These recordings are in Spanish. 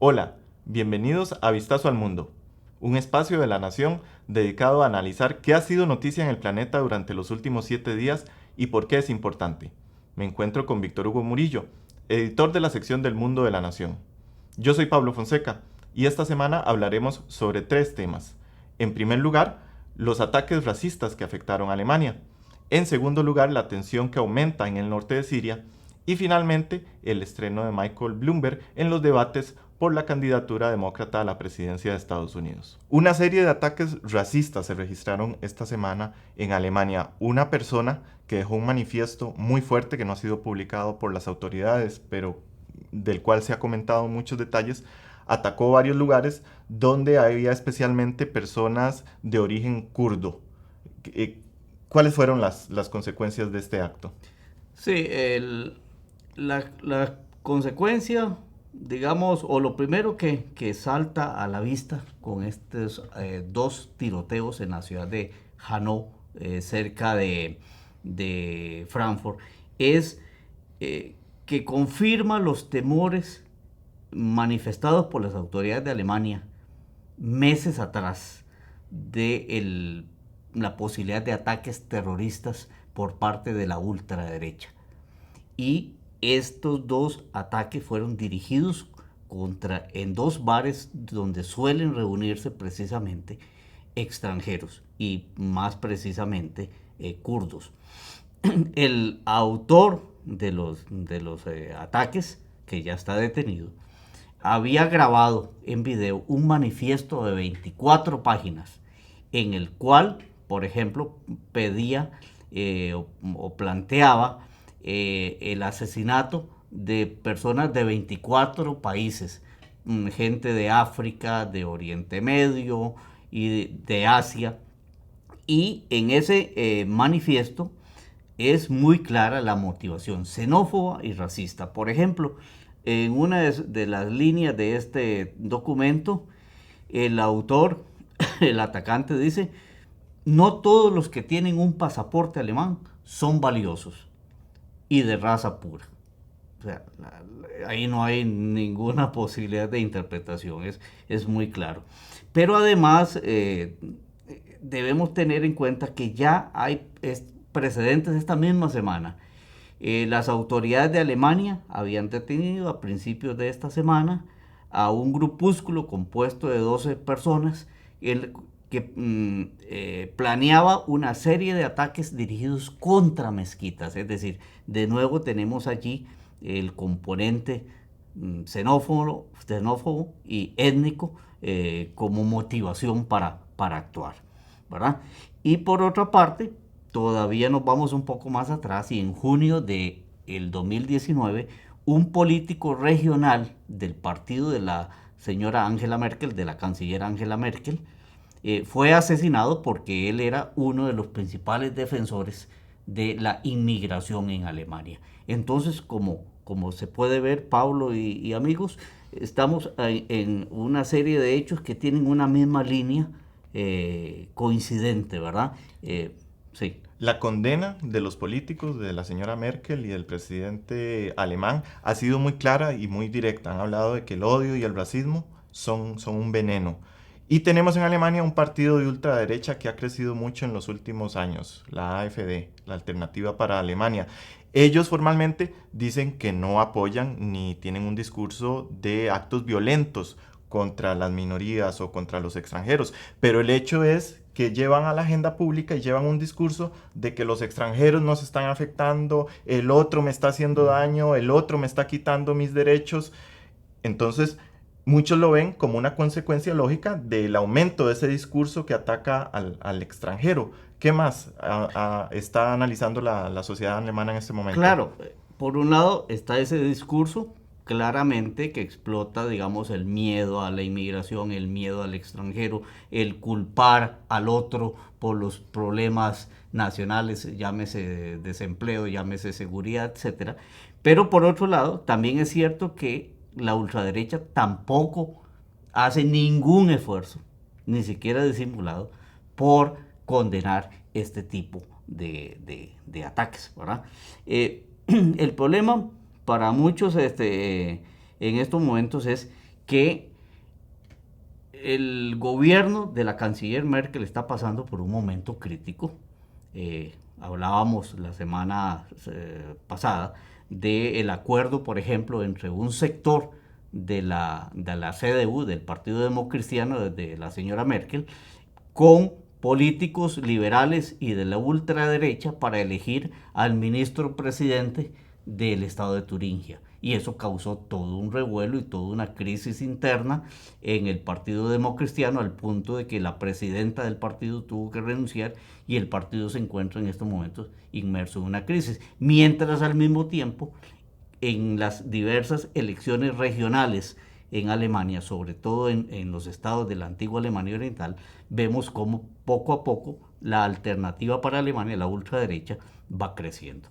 Hola, bienvenidos a Vistazo al Mundo, un espacio de La Nación dedicado a analizar qué ha sido noticia en el planeta durante los últimos 7 días y por qué es importante. Me encuentro con Víctor Hugo Murillo, editor de la sección del Mundo de La Nación. Yo soy Pablo Fonseca y esta semana hablaremos sobre 3 temas. En primer lugar, los ataques racistas que afectaron a Alemania. En segundo lugar, la tensión que aumenta en el norte de Siria. Y finalmente, el estreno de Michael Bloomberg en los debates por la candidatura demócrata a la presidencia de Estados Unidos. Una serie de ataques racistas se registraron esta semana en Alemania. Una persona que dejó un manifiesto muy fuerte que no ha sido publicado por las autoridades, pero del cual se ha comentado muchos detalles, atacó varios lugares donde había especialmente personas de origen kurdo. ¿Cuáles fueron las consecuencias de este acto? Sí, la consecuencia, digamos, o lo primero que salta a la vista con estos dos tiroteos en la ciudad de Hanau, cerca de Frankfurt, es que confirma los temores manifestados por las autoridades de Alemania meses atrás de la posibilidad de ataques terroristas por parte de la ultraderecha. Y estos dos ataques fueron dirigidos en dos bares donde suelen reunirse precisamente extranjeros y más precisamente kurdos. El autor de los ataques, que ya está detenido, había grabado en video un manifiesto de 24 páginas en el cual, por ejemplo, pedía o planteaba el asesinato de personas de 24 países, gente de África, de Oriente Medio y de Asia. Y en ese manifiesto es muy clara la motivación xenófoba y racista. Por ejemplo, en una de las líneas de este documento, el autor, el atacante, dice: no todos los que tienen un pasaporte alemán son valiosos y de raza pura. O sea, ahí no hay ninguna posibilidad de interpretación, es muy claro. Pero además debemos tener en cuenta que ya hay precedentes esta misma semana. Las autoridades de Alemania habían detenido a principios de esta semana a un grupúsculo compuesto de 12 personas que planeaba una serie de ataques dirigidos contra mezquitas. Es decir, de nuevo tenemos allí el componente xenófobo y étnico como motivación para actuar, ¿verdad? Y por otra parte, todavía nos vamos un poco más atrás y en junio de el 2019, un político regional del partido de la señora Angela Merkel, de la canciller Angela Merkel, fue asesinado porque él era uno de los principales defensores de la inmigración en Alemania. Entonces, como se puede ver, Pablo y amigos, estamos en una serie de hechos que tienen una misma línea coincidente, ¿verdad? Sí. La condena de los políticos, de la señora Merkel y del presidente alemán, ha sido muy clara y muy directa. Han hablado de que el odio y el racismo son un veneno. Y tenemos en Alemania un partido de ultraderecha que ha crecido mucho en los últimos años, la AfD, la Alternativa para Alemania. Ellos formalmente dicen que no apoyan ni tienen un discurso de actos violentos contra las minorías o contra los extranjeros, pero el hecho es que llevan a la agenda pública y llevan un discurso de que los extranjeros nos están afectando, el otro me está haciendo daño, el otro me está quitando mis derechos. Entonces, muchos lo ven como una consecuencia lógica del aumento de ese discurso que ataca al extranjero. ¿Qué más está analizando la sociedad alemana en este momento? Claro, por un lado está ese discurso claramente que explota, digamos, el miedo a la inmigración, el miedo al extranjero, el culpar al otro por los problemas nacionales, llámese desempleo, llámese seguridad, etcétera. Pero por otro lado, también es cierto que la ultraderecha tampoco hace ningún esfuerzo, ni siquiera disimulado, por condenar este tipo de ataques, ¿verdad? El problema para muchos en estos momentos es que el gobierno de la canciller Merkel está pasando por un momento crítico. Hablábamos la semana pasada del acuerdo, por ejemplo, entre un sector de la CDU, del Partido Democristiano, de la señora Merkel, con políticos liberales y de la ultraderecha para elegir al ministro presidente del estado de Turingia. Y eso causó todo un revuelo y toda una crisis interna en el Partido Democristiano, al punto de que la presidenta del partido tuvo que renunciar y el partido se encuentra en estos momentos inmerso en una crisis. Mientras al mismo tiempo, en las diversas elecciones regionales en Alemania, sobre todo en los estados de la antigua Alemania Oriental, vemos cómo poco a poco la alternativa para Alemania, la ultraderecha, va creciendo.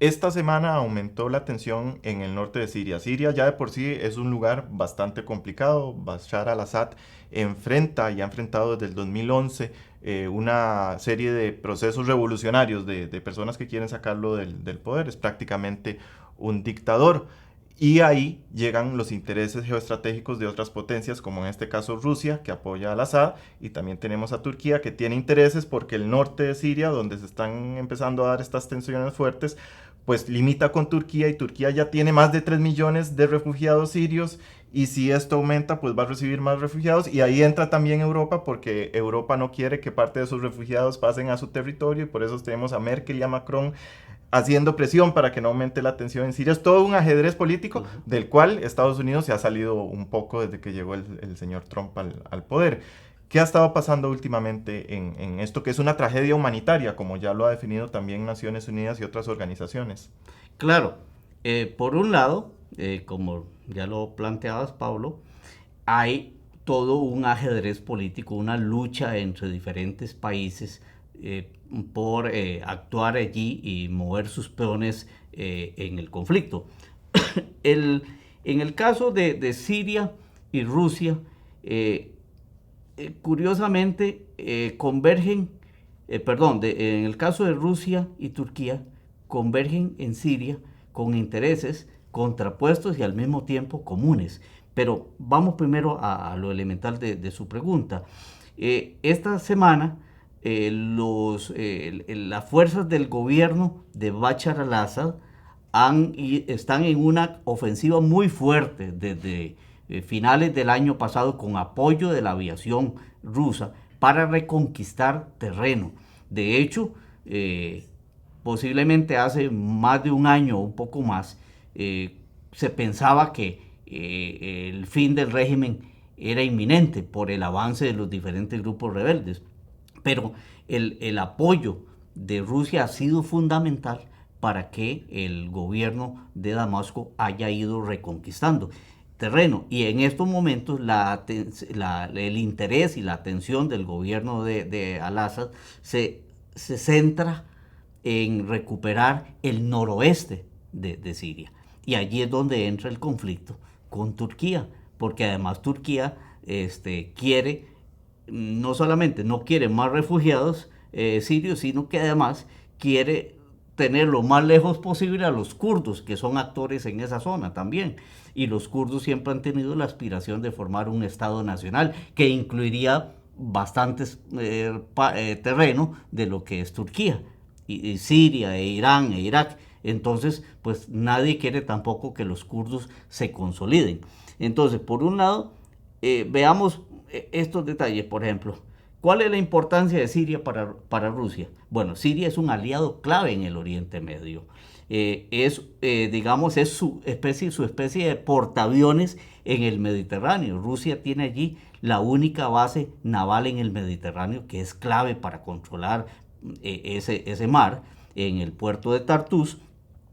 Esta semana aumentó la tensión en el norte de Siria. Siria ya de por sí es un lugar bastante complicado. Bashar al-Assad enfrenta y ha enfrentado desde el 2011 una serie de procesos revolucionarios de personas que quieren sacarlo del poder. Es prácticamente un dictador. Y ahí llegan los intereses geoestratégicos de otras potencias, como en este caso Rusia, que apoya al Assad, y también tenemos a Turquía, que tiene intereses porque el norte de Siria, donde se están empezando a dar estas tensiones fuertes, pues limita con Turquía, y Turquía ya tiene más de 3 millones de refugiados sirios, y si esto aumenta, pues va a recibir más refugiados, y ahí entra también Europa, porque Europa no quiere que parte de sus refugiados pasen a su territorio, y por eso tenemos a Merkel y a Macron haciendo presión para que no aumente la tensión en Siria. Es todo un ajedrez político del cual Estados Unidos se ha salido un poco desde que llegó el señor Trump al poder. ¿Qué ha estado pasando últimamente en esto que es una tragedia humanitaria, como ya lo ha definido también Naciones Unidas y otras organizaciones? Claro, por un lado, como ya lo planteabas, Pablo, hay todo un ajedrez político, una lucha entre diferentes países por actuar allí y mover sus peones en el conflicto. En el caso de Siria y Rusia, curiosamente convergen, en el caso de Rusia y Turquía, convergen en Siria con intereses contrapuestos y al mismo tiempo comunes. Pero vamos primero a lo elemental de su pregunta. Esta semana las fuerzas del gobierno de Bashar al-Assad están en una ofensiva muy fuerte desde finales del año pasado, con apoyo de la aviación rusa, para reconquistar terreno. De hecho, posiblemente hace más de un año o un poco más, se pensaba que el fin del régimen era inminente por el avance de los diferentes grupos rebeldes. Pero el apoyo de Rusia ha sido fundamental para que el gobierno de Damasco haya ido reconquistando terreno. Y en estos momentos el interés y la atención del gobierno de al-Assad se centra en recuperar el noroeste de Siria. Y allí es donde entra el conflicto con Turquía, porque además Turquía quiere, no solamente no quiere más refugiados sirios, sino que además quiere tener lo más lejos posible a los kurdos, que son actores en esa zona también. Y los kurdos siempre han tenido la aspiración de formar un Estado nacional que incluiría bastantes terreno de lo que es Turquía, y Siria, Irán e Irak. Entonces, pues nadie quiere tampoco que los kurdos se consoliden. Entonces, por un lado, veamos estos detalles. Por ejemplo, ¿cuál es la importancia de Siria para Rusia? Bueno, Siria es un aliado clave en el Oriente Medio. Es su especie de portaaviones en el Mediterráneo. Rusia tiene allí la única base naval en el Mediterráneo, que es clave para controlar ese mar, en el puerto de Tartus,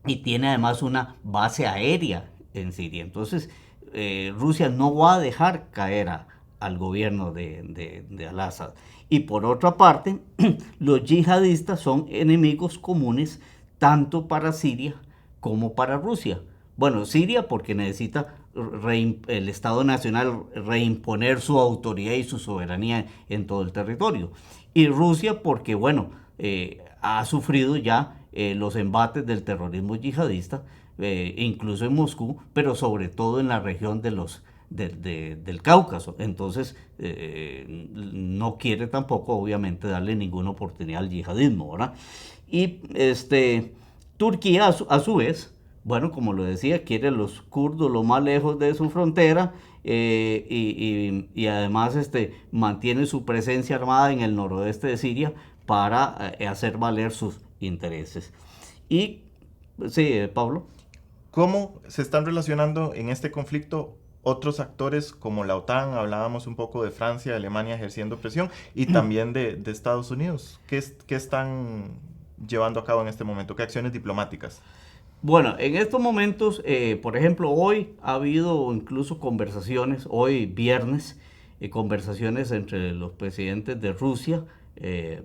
y tiene además una base aérea en Siria. Entonces, Rusia no va a dejar caer al gobierno de al-Assad. Y por otra parte, los yihadistas son enemigos comunes tanto para Siria como para Rusia. Bueno, Siria porque necesita el Estado Nacional reimponer su autoridad y su soberanía en todo el territorio. Y Rusia porque, bueno, ha sufrido ya los embates del terrorismo yihadista, incluso en Moscú, pero sobre todo en la región de del Cáucaso. Entonces, no quiere tampoco, obviamente, darle ninguna oportunidad al yihadismo, ¿verdad? Y Turquía, a su vez, bueno, como lo decía, quiere a los kurdos lo más lejos de su frontera, y además mantiene su presencia armada en el noroeste de Siria para hacer valer sus intereses. Y, sí, Pablo. ¿Cómo se están relacionando en este conflicto otros actores como la OTAN? Hablábamos un poco de Francia, de Alemania ejerciendo presión y también de Estados Unidos. ¿Qué están llevando a cabo en este momento? ¿Qué acciones diplomáticas? Bueno, en estos momentos, por ejemplo, hoy ha habido incluso conversaciones, hoy viernes, conversaciones entre los presidentes de Rusia,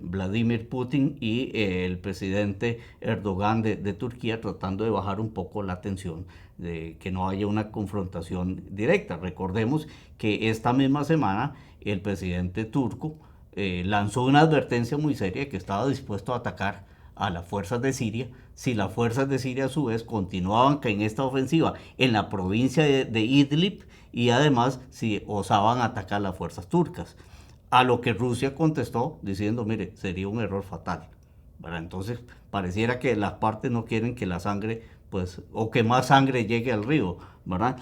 Vladimir Putin, y el presidente Erdogan de Turquía, tratando de bajar un poco la tensión, de que no haya una confrontación directa. Recordemos que esta misma semana el presidente turco lanzó una advertencia muy seria que estaba dispuesto a atacar a las fuerzas de Siria si las fuerzas de Siria a su vez continuaban en esta ofensiva en la provincia de Idlib, y además si osaban atacar las fuerzas turcas. A lo que Rusia contestó diciendo, mire, sería un error fatal. ¿Verdad? Entonces pareciera que las partes no quieren que la sangre, pues, o que más sangre llegue al río, ¿verdad?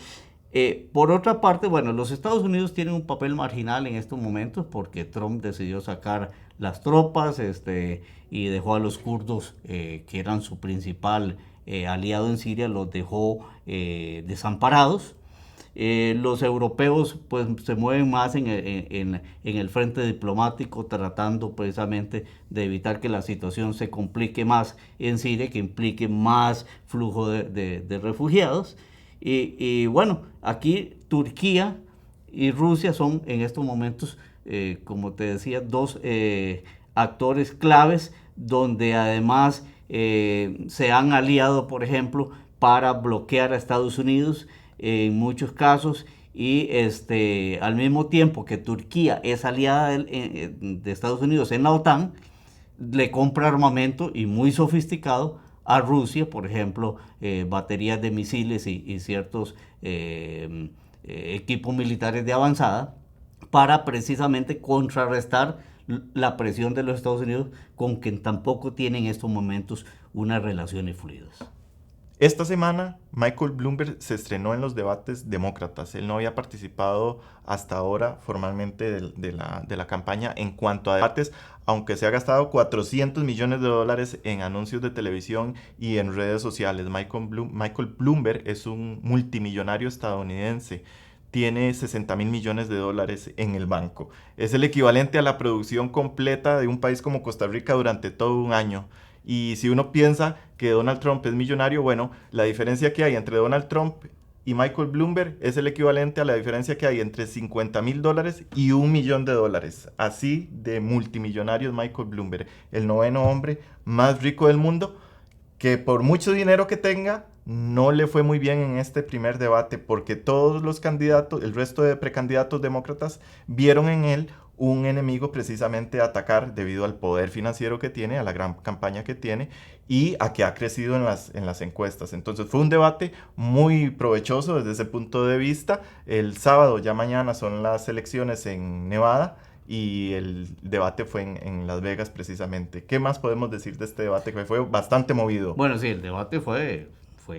Por otra parte, bueno, los Estados Unidos tienen un papel marginal en estos momentos porque Trump decidió sacar las tropas, y dejó a los kurdos, que eran su principal aliado en Siria, los dejó desamparados. Los europeos pues se mueven más en el frente diplomático, tratando precisamente de evitar que la situación se complique más en Siria, que implique más flujo de refugiados. Y bueno, aquí Turquía y Rusia son en estos momentos, como te decía, dos actores claves, donde además se han aliado, por ejemplo, para bloquear a Estados Unidos en muchos casos, y al mismo tiempo que Turquía es aliada de Estados Unidos en la OTAN, le compra armamento y muy sofisticado a Rusia, por ejemplo, baterías de misiles y ciertos equipos militares de avanzada, para precisamente contrarrestar la presión de los Estados Unidos, con quien tampoco tienen en estos momentos unas relaciones fluidas. Esta semana, Michael Bloomberg se estrenó en los debates demócratas. Él no había participado hasta ahora formalmente de la campaña en cuanto a debates, aunque se ha gastado $400 millones en anuncios de televisión y en redes sociales. Michael Bloomberg es un multimillonario estadounidense. Tiene $60 mil millones en el banco. Es el equivalente a la producción completa de un país como Costa Rica durante todo un año. Y si uno piensa que Donald Trump es millonario, bueno, la diferencia que hay entre Donald Trump y Michael Bloomberg es el equivalente a la diferencia que hay entre $50,000 y $1 millón. Así de multimillonario es Michael Bloomberg, el noveno hombre más rico del mundo, que por mucho dinero que tenga, no le fue muy bien en este primer debate, porque todos los candidatos, el resto de precandidatos demócratas, vieron en él un enemigo precisamente a atacar debido al poder financiero que tiene, a la gran campaña que tiene y a que ha crecido en las encuestas. Entonces fue un debate muy provechoso desde ese punto de vista. El sábado, ya mañana, son las elecciones en Nevada y el debate fue en Las Vegas precisamente. ¿Qué más podemos decir de este debate que fue bastante movido? Bueno, sí, el debate fue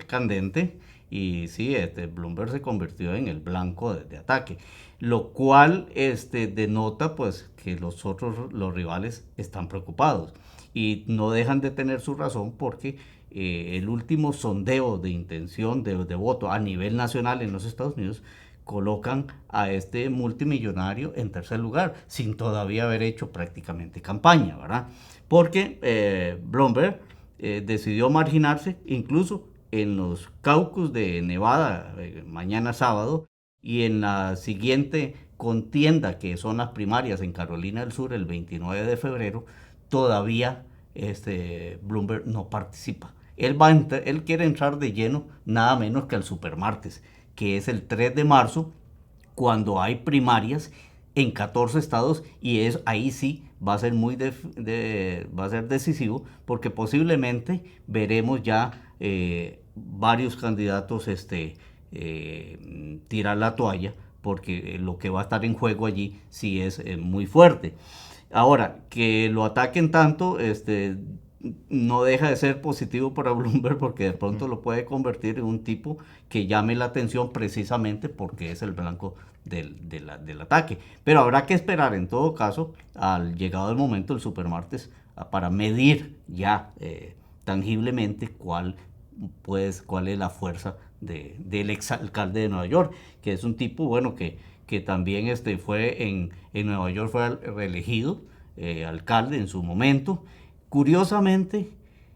candente, y sí, Bloomberg se convirtió en el blanco de ataque, lo cual denota pues que los rivales están preocupados y no dejan de tener su razón, porque el último sondeo de intención de voto a nivel nacional en los Estados Unidos colocan a este multimillonario en tercer lugar, sin todavía haber hecho prácticamente campaña, ¿verdad? Porque Bloomberg decidió marginarse incluso en los caucus de Nevada mañana sábado, y en la siguiente contienda, que son las primarias en Carolina del Sur el 29 de febrero, todavía Bloomberg no participa. Él quiere entrar de lleno nada menos que al supermartes, que es el 3 de marzo, cuando hay primarias en 14 estados, y ahí sí va a ser va a ser decisivo, porque posiblemente veremos ya varios candidatos tirar la toalla, porque lo que va a estar en juego allí sí es muy fuerte. Ahora, que lo ataquen tanto, no deja de ser positivo para Bloomberg porque de pronto lo puede convertir en un tipo que llame la atención precisamente porque es el blanco del ataque. Pero habrá que esperar en todo caso al llegado el momento del supermartes para medir ya tangiblemente cuál es la fuerza del exalcalde de Nueva York, que es un tipo, bueno, que también fue en Nueva York, fue reelegido alcalde en su momento. Curiosamente,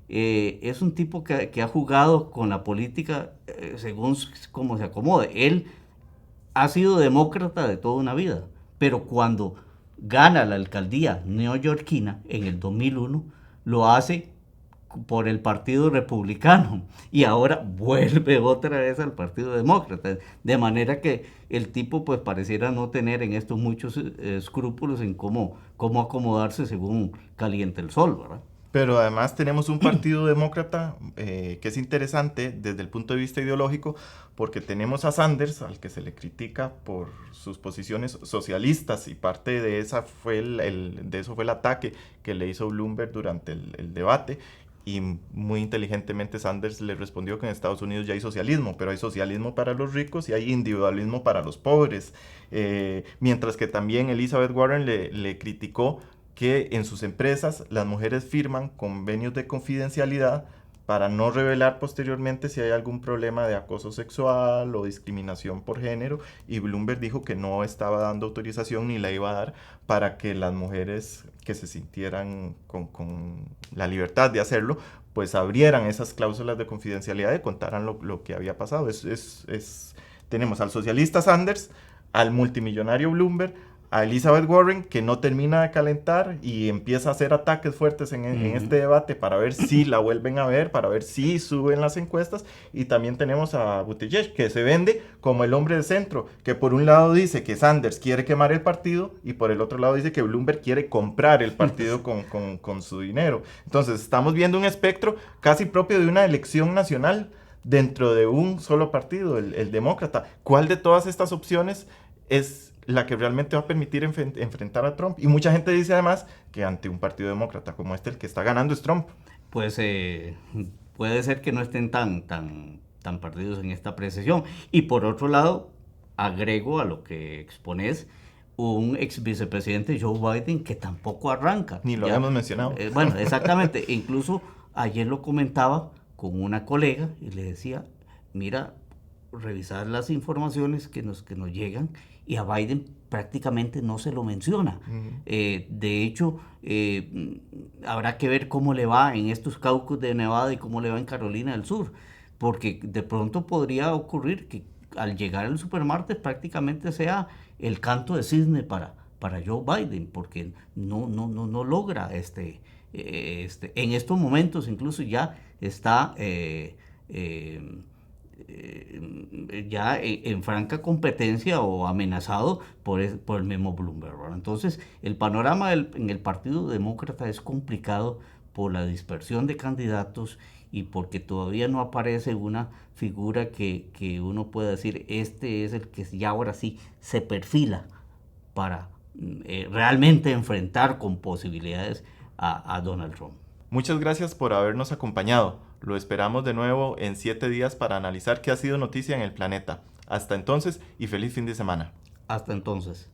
es un tipo que ha jugado con la política según como se acomode. Él ha sido demócrata de toda una vida, pero cuando gana la alcaldía neoyorquina en el 2001, lo hace por el Partido Republicano y ahora vuelve otra vez al Partido Demócrata, de manera que el tipo pues pareciera no tener en esto muchos escrúpulos en cómo acomodarse según caliente el sol, ¿verdad? Pero además tenemos un partido demócrata que es interesante desde el punto de vista ideológico, porque tenemos a Sanders, al que se le critica por sus posiciones socialistas, y parte de esa fue de eso fue el ataque que le hizo Bloomberg durante el debate. Y muy inteligentemente Sanders le respondió que en Estados Unidos ya hay socialismo, pero hay socialismo para los ricos y hay individualismo para los pobres. Mientras que también Elizabeth Warren le criticó que en sus empresas las mujeres firman convenios de confidencialidad para no revelar posteriormente si hay algún problema de acoso sexual o discriminación por género, y Bloomberg dijo que no estaba dando autorización ni la iba a dar para que las mujeres que se sintieran con la libertad de hacerlo, pues abrieran esas cláusulas de confidencialidad y contaran lo que había pasado. Tenemos al socialista Sanders, al multimillonario Bloomberg, a Elizabeth Warren, que no termina de calentar y empieza a hacer ataques fuertes en este debate para ver si la vuelven a ver, para ver si suben las encuestas. Y también tenemos a Buttigieg, que se vende como el hombre de centro, que por un lado dice que Sanders quiere quemar el partido y por el otro lado dice que Bloomberg quiere comprar el partido con su dinero. Entonces estamos viendo un espectro casi propio de una elección nacional dentro de un solo partido, el demócrata. ¿Cuál de todas estas opciones es la que realmente va a permitir enfrentar a Trump? Y mucha gente dice además que ante un partido demócrata como el que está ganando es Trump. Pues puede ser que no estén tan perdidos en esta apreciación. Y por otro lado, agrego a lo que expones un ex vicepresidente Joe Biden que tampoco arranca. Ni lo habíamos mencionado. Bueno, exactamente. Incluso ayer lo comentaba con una colega y le decía, mira, revisar las informaciones que nos llegan, y a Biden prácticamente no se lo menciona. De hecho, habrá que ver cómo le va en estos caucus de Nevada y cómo le va en Carolina del Sur, porque de pronto podría ocurrir que al llegar al supermartes prácticamente sea el canto de cisne para Joe Biden, porque no logra en estos momentos incluso ya está ya en franca competencia o amenazado por el mismo Bloomberg, ¿verdad? Entonces, el panorama en el Partido Demócrata es complicado por la dispersión de candidatos y porque todavía no aparece una figura que uno pueda decir, este es el que ya ahora sí se perfila para realmente enfrentar con posibilidades a Donald Trump. Muchas gracias por habernos acompañado. Lo esperamos de nuevo en 7 días para analizar qué ha sido noticia en el planeta. Hasta entonces y feliz fin de semana. Hasta entonces.